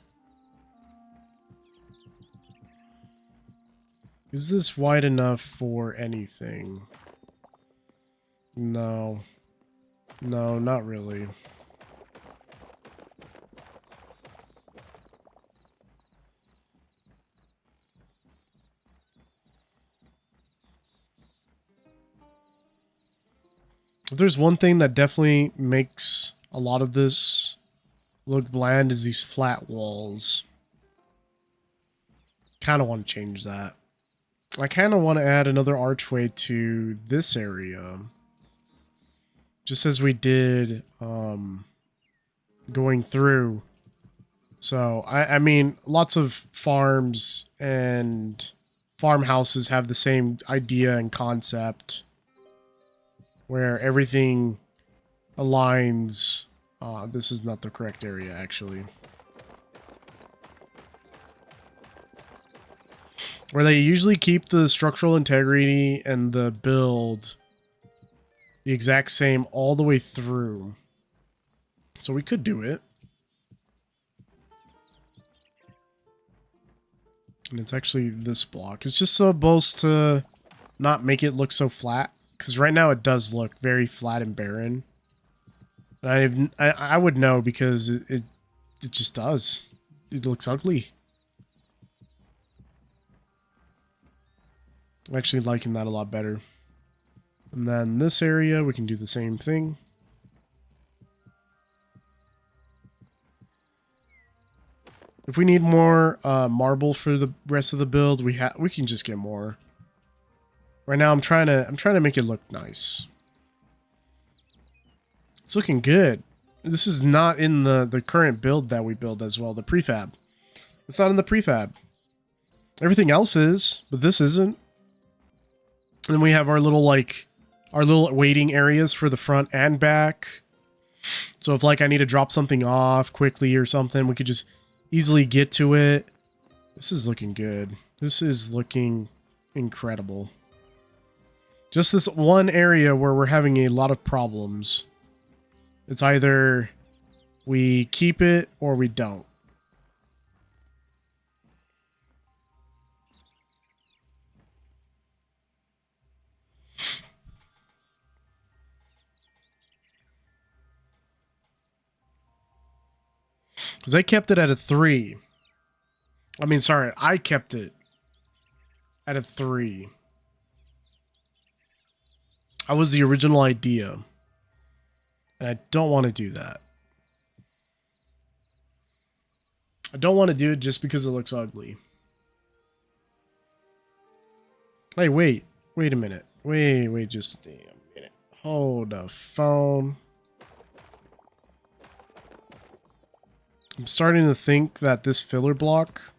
Is this wide enough for anything? No. No, not really. If there's one thing that definitely makes a lot of this look bland is these flat walls. Kind of want to change that. I kind of want to add another archway to this area. Just as we did going through. So, I mean, lots of farms and farmhouses have the same idea and concept, where everything aligns. This is not the correct area, actually. Where they usually keep the structural integrity and the build the exact same all the way through. So we could do it. And it's actually this block. It's just supposed to not make it look so flat. Because right now it does look very flat and barren. And I would know because it just does. It looks ugly. I'm actually liking that a lot better. And then this area, we can do the same thing. If we need more marble for the rest of the build, we can just get more. Right now, I'm trying to make it look nice. It's looking good. This is not in the current build that we build as well, the prefab. It's not in the prefab. Everything else is, but this isn't. And then we have our little waiting areas for the front and back. So if like I need to drop something off quickly or something, we could just easily get to it. This is looking good. This is looking incredible. Just this one area where we're having a lot of problems. It's either we keep it or we don't. Because I kept it at a 3. I mean, sorry, I kept it at a 3. I was the original idea. And I don't want to do that. I don't want to do it just because it looks ugly. Hey, wait. Wait a minute. Wait just a minute. Hold the phone. I'm starting to think that this filler block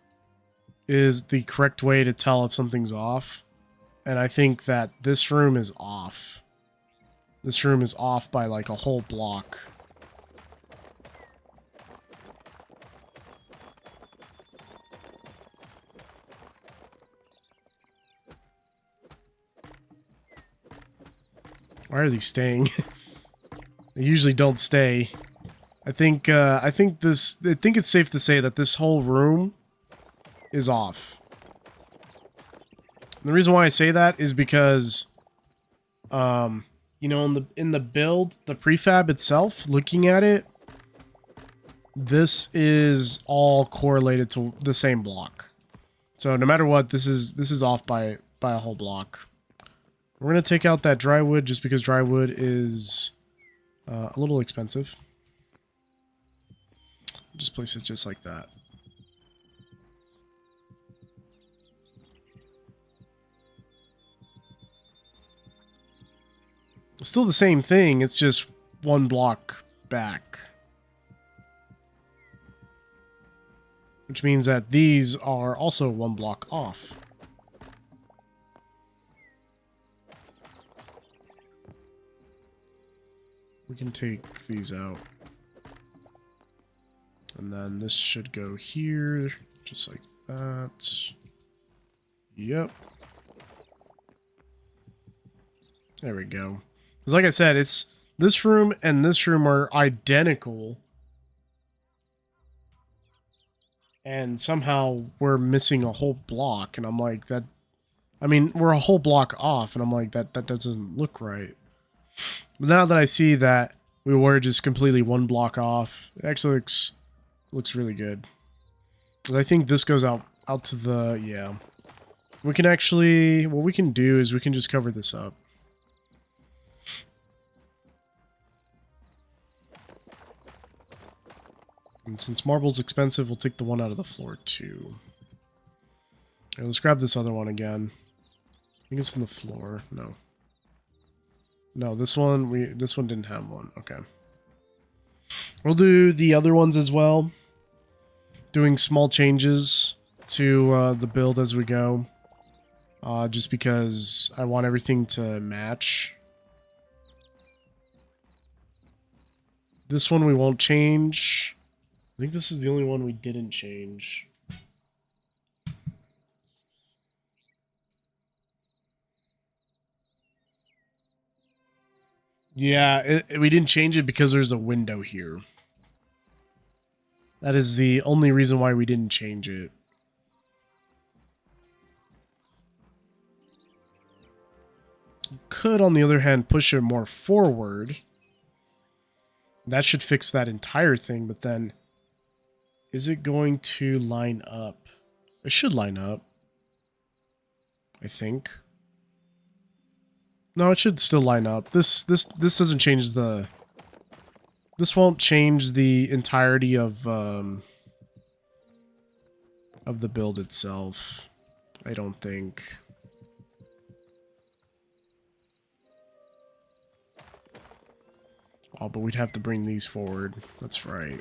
is the correct way to tell if something's off. And I think that this room is off. This room is off by like a whole block. Why are these staying? They usually don't stay. I think it's safe to say that this whole room is off. And the reason why I say that is because you know, in the build, the prefab itself, looking at it, this is all correlated to the same block. So no matter what, this is off by a whole block. We're gonna take out that dry wood just because dry wood is a little expensive. Just place it just like that. It's still the same thing, it's just one block back. Which means that these are also one block off. We can take these out. And then this should go here, just like that. Yep. There we go. Because like I said, it's this room and this room are identical. And somehow we're missing a whole block. And I'm like, that... I mean, we're a whole block off. And I'm like, that doesn't look right. But now that I see that we were just completely one block off, it actually looks really good. I think this goes out to the... Yeah. We can actually... What we can do is we can just cover this up. And since marble's expensive, we'll take the one out of the floor too. Okay, let's grab this other one again. I think it's on the floor. No. No, this one didn't have one. Okay. We'll do the other ones as well. Doing small changes to the build as we go. Just because I want everything to match. This one we won't change. I think this is the only one we didn't change. Yeah, we didn't change it because there's a window here. That is the only reason why we didn't change it. Could, on the other hand, push it more forward. That should fix that entire thing, but then... Is it going to line up? It should line up. I think. No, it should still line up. This doesn't change the... This won't change the entirety of the build itself. I don't think. Oh, but we'd have to bring these forward. That's right.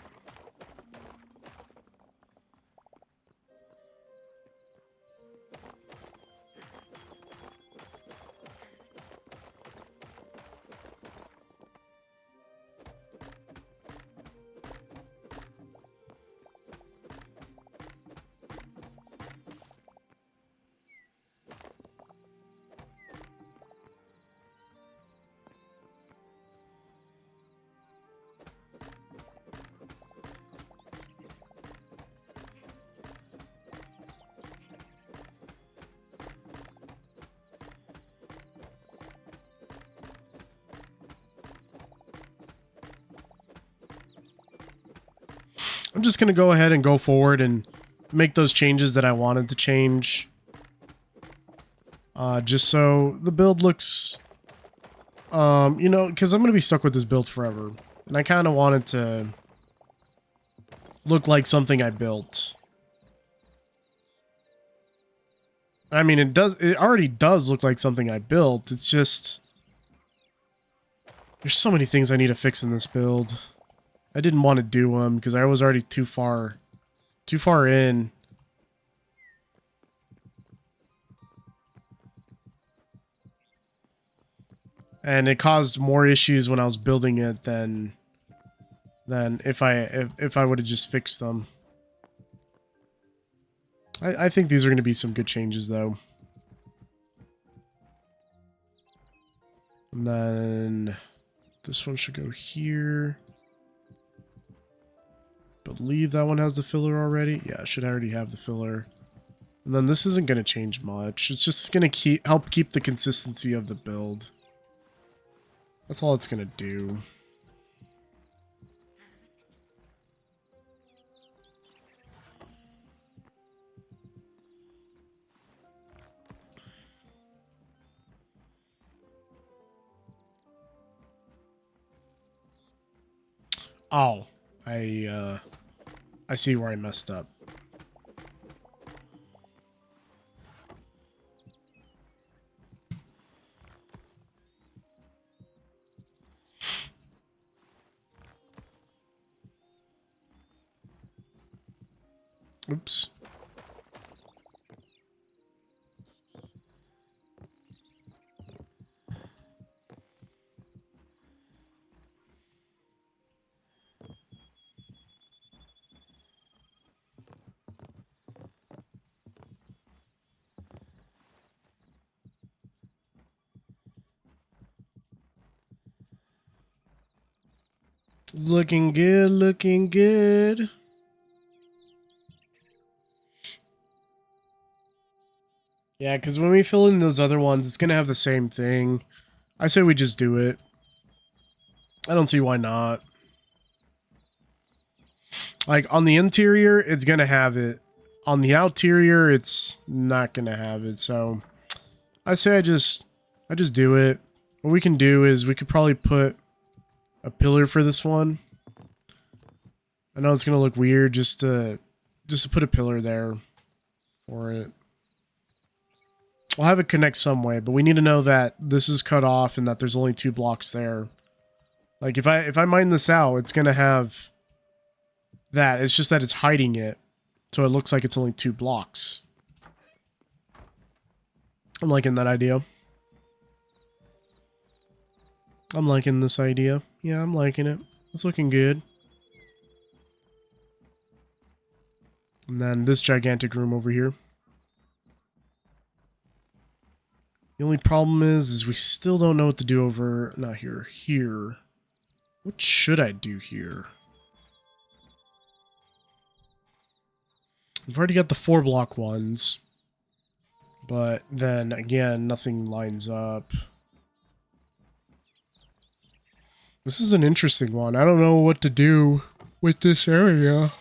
I'm just going to go ahead and go forward and make those changes that I wanted to change. Just so the build looks, you know, because I'm going to be stuck with this build forever. And I kind of want it to look like something I built. I mean, it already does look like something I built. It's just, there's so many things I need to fix in this build. I didn't want to do them because I was already too far in. And it caused more issues when I was building it than if I would have just fixed them. I think these are going to be some good changes though. And then this one should go here. Believe that one has the filler already. Yeah, it should already have the filler. And then this isn't going to change much. It's just going to help keep the consistency of the build. That's all it's going to do. Oh, I see where I messed up. Oops. Looking good, looking good. Yeah, because when we fill in those other ones, it's going to have the same thing. I say we just do it. I don't see why not. Like, on the interior, it's going to have it. On the outerior, it's not going to have it. So, I say I just do it. What we can do is we could probably put a pillar for this one. I know it's going to look weird just to put a pillar there for it. We'll have it connect some way, but we need to know that this is cut off and that there's only 2 blocks there. Like, if I mine this out, it's going to have that. It's just that it's hiding it, so it looks like it's only 2 blocks. I'm liking that idea. I'm liking this idea. Yeah, I'm liking it. It's looking good. And then this gigantic room over here. The only problem is we still don't know what to do over... Not here. Here. What should I do here? We've already got the 4 block ones. But then, again, nothing lines up. This is an interesting one. I don't know what to do with this area.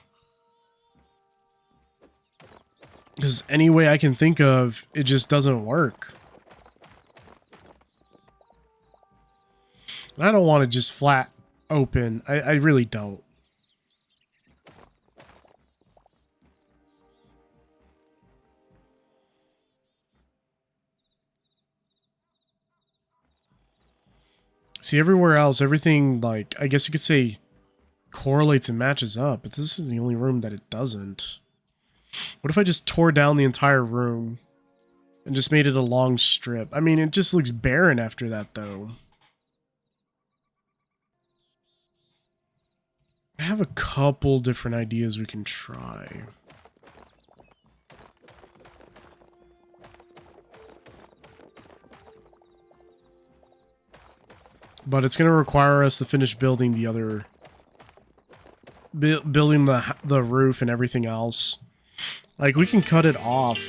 Because any way I can think of, it just doesn't work. I don't want to just flat open. I really don't. See, everywhere else, everything, like, I guess you could say correlates and matches up, but this is the only room that it doesn't. What if I just tore down the entire room and just made it a long strip? I mean, it just looks barren after that, though. I have a couple different ideas we can try. But it's going to require us to finish building the other... building the roof and everything else. Like, we can cut it off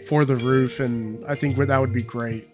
for the roof, and I think that would be great.